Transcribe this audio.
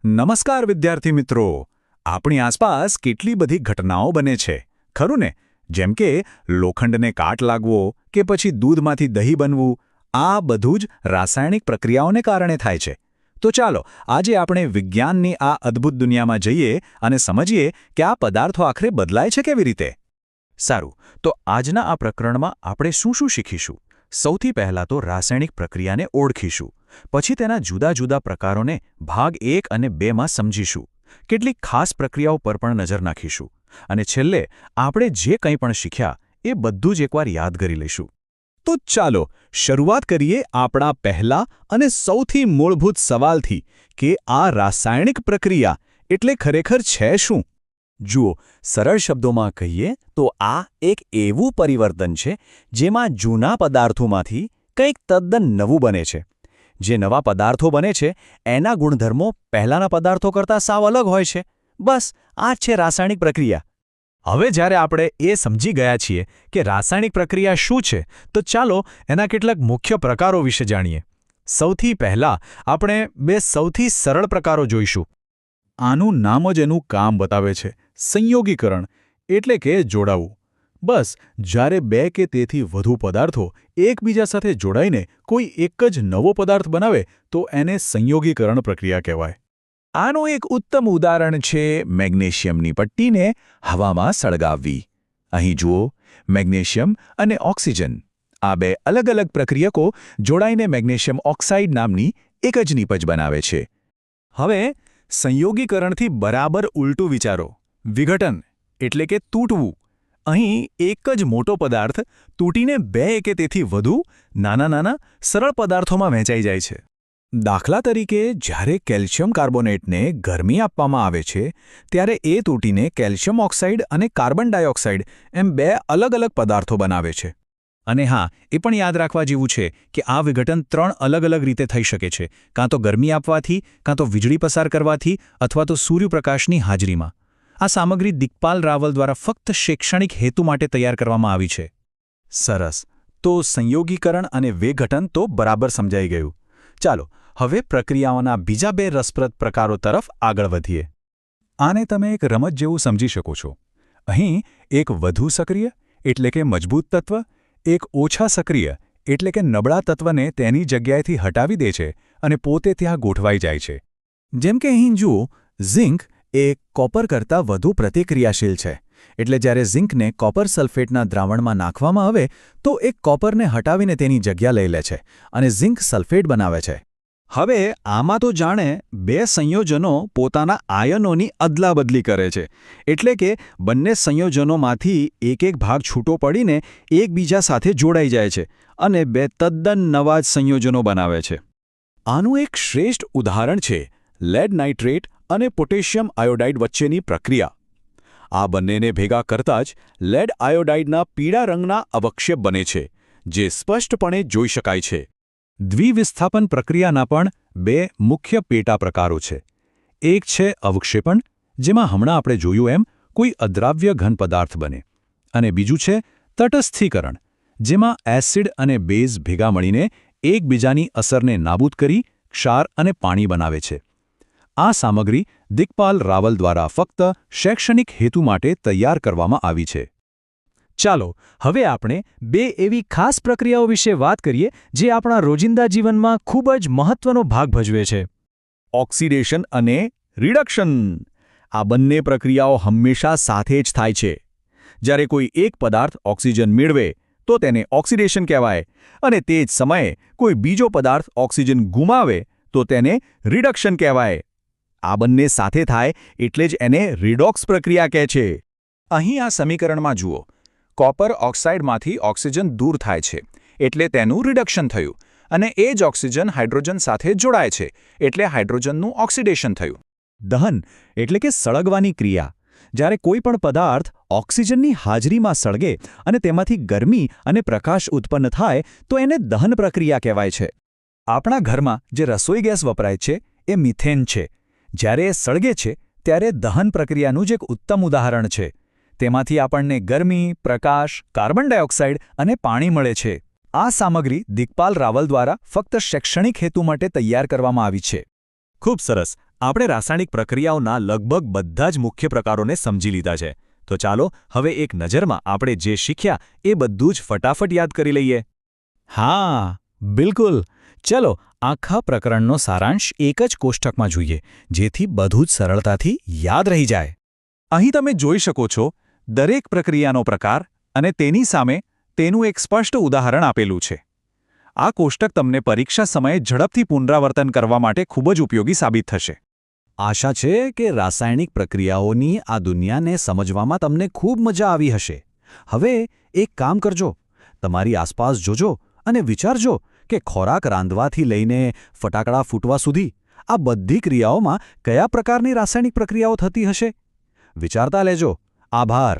નમસ્કાર વિદ્યાર્થી મિત્રો. આપણી આસપાસ કેટલી બધી ઘટનાઓ બને છે, ખરું ને? જેમ કે લોખંડને કાટ લાગવો કે પછી દૂધમાંથી દહીં બનવું, આ બધું જ રાસાયણિક પ્રક્રિયાઓને કારણે થાય છે. તો ચાલો આજે આપણે વિજ્ઞાનની આ અદ્ભુત દુનિયામાં જઈએ અને સમજીએ કે આ પદાર્થો આખરે બદલાય છે કેવી રીતે. સારું, તો આજના આ પ્રકરણમાં આપણે શું શું શીખીશું? સૌથી પહેલાં તો રાસાયણિક પ્રક્રિયાને ઓળખીશું. પછી તેના જુદા જુદા પ્રકારોને ભાગ 1 અને 2માં સમજીશું. કેટલીક ખાસ પ્રક્રિયાઓ પર પણ નજર નાખીશું. અને છેલ્લે આપણે જે કંઈ પણ શીખ્યા એ બધું જ એકવાર યાદ કરી લઈશું. તો ચાલો શરૂઆત કરીએ આપણા પહેલા અને સૌથી મૂળભૂત સવાલથી કે આ રાસાયણિક પ્રક્રિયા એટલે ખરેખર છે શું? જુઓ, સરળ શબ્દોમાં કહીએ તો આ એક એવું પરિવર્તન છે જેમાં જૂના પદાર્થોમાંથી કંઈક તદ્દન નવું બને છે. જે નવા પદાર્થો બને છે એના ગુણધર્મો પહેલાંના પદાર્થો કરતાં સાવ અલગ હોય છે. બસ આ જ છે રાસાયણિક પ્રક્રિયા. હવે જ્યારે આપણે એ સમજી ગયા છીએ કે રાસાયણિક પ્રક્રિયા શું છે, તો ચાલો એના કેટલાક મુખ્ય પ્રકારો વિશે જાણીએ. સૌથી પહેલાં આપણે બે સૌથી સરળ પ્રકારો જોઈશું. આનું નામ જ એનું કામ બતાવે છે, સંયોગીકરણ, એટલે કે જોડાવું. બસ જ્યારે બે કે તેથી વધુ પદાર્થો એકબીજા સાથે જોડાઈને કોઈ એક જ નવો પદાર્થ બનાવે તો એને સંયોગીકરણ પ્રક્રિયા કહેવાય. આનું એક ઉત્તમ ઉદાહરણ છે મેગ્નેશિયમની પટ્ટીને હવામાં સળગાવવી. અહીં જુઓ, મેગ્નેશિયમ અને ઓક્સિજન, આ બે અલગ અલગ પ્રક્રિયકો જોડાઈને મેગ્નેશિયમ ઓક્સાઇડ નામની એક જ નીપજ બનાવે છે. હવે સંયોગીકરણથી બરાબર ઉલટું વિચારો. વિઘટન એટલે કે તૂટવું. અહીં એક જ મોટો પદાર્થ તૂટીને બે કે તેથી વધુ નાના સરળ પદાર્થોમાં વહેંચાઈ જાય છે. દાખલા તરીકે જ્યારે કેલ્શિયમ કાર્બોનેટને ગરમી આપવામાં આવે છે ત્યારે એ તૂટીને કેલ્શિયમ ઓક્સાઇડ અને કાર્બન ડાયોક્સાઇડ એમ બે અલગ અલગ પદાર્થો બનાવે છે. અને હા, એ પણ યાદ રાખવા જેવું છે કે આ વિઘટન 3 અલગ અલગ રીતે થઈ શકે છે, કાં તો ગરમી આપવાથી, કાં તો વીજળી પસાર કરવાથી, અથવા તો સૂર્યપ્રકાશની હાજરીમાં. આ સામગ્રી દિક્પાલ રાવલ દ્વારા ફક્ત શૈક્ષણિક હેતુ માટે તૈયાર કરવામાં આવી છે. સરસ, તો સંયોગીકરણ અને વિઘટન તો બરાબર સમજાઈ ગયું. ચાલો હવે પ્રક્રિયાઓના બીજા બે રસપ્રદ પ્રકારો તરફ આગળ વધીએ. આને તમે એક રમત જેવું સમજી શકો છો. અહીં એક વધુ સક્રિય એટલે કે મજબૂત તત્વ એક ઓછા સક્રિય એટલે કે નબળા તત્વને તેની જગ્યાએથી હટાવી દે છે અને પોતે ત્યાં ગોઠવાઈ જાય છે. જેમ કે અહીં જુઓ, ઝિંક એ કોપર કરતાં વધુ પ્રતિક્રિયાશીલ છે. એટલે જ્યારે ઝિંકને કોપર સલ્ફેટના દ્રાવણમાં નાખવામાં આવે તો એ કોપરને હટાવીને તેની જગ્યા લઈ લે છે અને ઝિંક સલ્ફેટ બનાવે છે. હવે આમાં તો જાણે બે સંયોજનો પોતાના આયનોની અદલાબદલી કરે છે. એટલે કે બંને સંયોજનોમાંથી એક ભાગ છૂટો પડીને એકબીજા સાથે જોડાઈ જાય છે અને બે તદ્દન નવા જ સંયોજનો બનાવે છે. આનું એક શ્રેષ્ઠ ઉદાહરણ છે લેડ નાઇટ્રેટ અને પોટેશિયમ આયોડાઇડ વચ્ચેની પ્રક્રિયા. આ બંનેને ભેગા કરતાં જ લેડ આયોડાઇડના પીળા રંગના અવક્ષેપ બને છે, જે સ્પષ્ટપણે જોઈ શકાય છે. દ્વિવિસ્થાપન પ્રક્રિયાના પણ બે મુખ્ય પેટા પ્રકારો છે. એક છે અવક્ષેપણ, જેમાં હમણાં આપણે જોયું એમ કોઈ અદ્રાવ્ય ઘન પદાર્થ બને, અને બીજું છે તટસ્થીકરણ, જેમાં એસિડ અને બેઝ ભેગા મળીને એકબીજાની અસરને નાબૂદ કરી ક્ષાર અને પાણી બનાવે છે. આ સામગ્રી દિક્પાલ રાવલ દ્વારા ફક્ત શૈક્ષણિક હેતુ માટે તૈયાર કરવામાં આવી છે. ચાલો હવે આપણે બે એવી ખાસ પ્રક્રિયાઓ વિશે વાત કરીએ જે આપણા રોજિંદા જીવનમાં ખૂબ જ મહત્વનો ભાગ ભજવે છે. ઓક્સિડેશન અને રિડક્શન. આ બંને પ્રક્રિયાઓ હંમેશા સાથે જ થાય છે. જ્યારે કોઈ એક પદાર્થ ઓક્સિજન મેળવે તો તેને ઓક્સિડેશન કહેવાય, અને તે જ સમયે કોઈ બીજો પદાર્થ ઓક્સિજન ગુમાવે તો તેને રિડક્શન કહેવાય. આ બંને સાથે થાય એટલે જ એને રિડોક્સ પ્રક્રિયા કહે છે. અહીં આ સમીકરણમાં જુઓ, કોપર ઓક્સાઇડમાંથી ઓક્સિજન દૂર થાય છે એટલે તેનું રિડક્શન થયું, અને એ જ ઓક્સિજન હાઇડ્રોજન સાથે જોડાય છે એટલે હાઇડ્રોજનનું ઓક્સિડેશન થયું. દહન એટલે કે સળગવાની ક્રિયા. જ્યારે કોઈ પણ પદાર્થ ઓક્સિજનની હાજરીમાં સળગે અને તેમાંથી ગરમી અને પ્રકાશ ઉત્પન્ન થાય તો એને દહન પ્રક્રિયા કહેવાય છે. આપણા ઘરમાં જે રસોઈ ગેસ વપરાય છે એ મિથેન છે. જ્યારે એ સળગે છે ત્યારે દહન પ્રક્રિયાનું જ એક ઉત્તમ ઉદાહરણ છે. તેમાંથી આપણને ગરમી, પ્રકાશ, કાર્બન ડાયોક્સાઇડ અને પાણી મળે છે. આ સામગ્રી દિક્પાલ રાવલ દ્વારા ફક્ત શૈક્ષણિક હેતુ માટે તૈયાર કરવામાં આવી છે. ખૂબ સરસ. આપણે રાસાયણિક પ્રક્રિયાઓના લગભગ બધા જ મુખ્ય પ્રકારોને સમજી લીધા છે. તો ચાલો હવે એક નજરમાં આપણે જે શીખ્યા એ બધું જ ફટાફટ યાદ કરી લઈએ. હા, બિલકુલ. ચલો આખા પ્રકરણનો સારાંશ એક જ કોષ્ટકમાં જોઈએ, જેથી બધું જ સરળતાથી યાદ રહી જાય. અહીં તમે જોઈ શકો છો દરેક પ્રક્રિયાનો પ્રકાર અને તેની સામે તેનું એક સ્પષ્ટ ઉદાહરણ આપેલું છે. આ કોષ્ટક તમને પરીક્ષા સમયે ઝડપથી પુનરાવર્તન કરવા માટે ખૂબ જ ઉપયોગી સાબિત થશે. આશા છે કે રાસાયણિક પ્રક્રિયાઓની આ દુનિયાને સમજવામાં તમને ખૂબ મજા આવી હશે. હવે એક કામ કરજો, તમારી આસપાસ જોજો અને વિચારજો કે ખોરાક રાંધવાથી લઈને ફટાકડા ફૂટવા સુધી આ બધી ક્રિયાઓમાં કયા પ્રકારની રાસાયણિક પ્રક્રિયાઓ થતી હશે. વિચારતા લેજો. આભાર.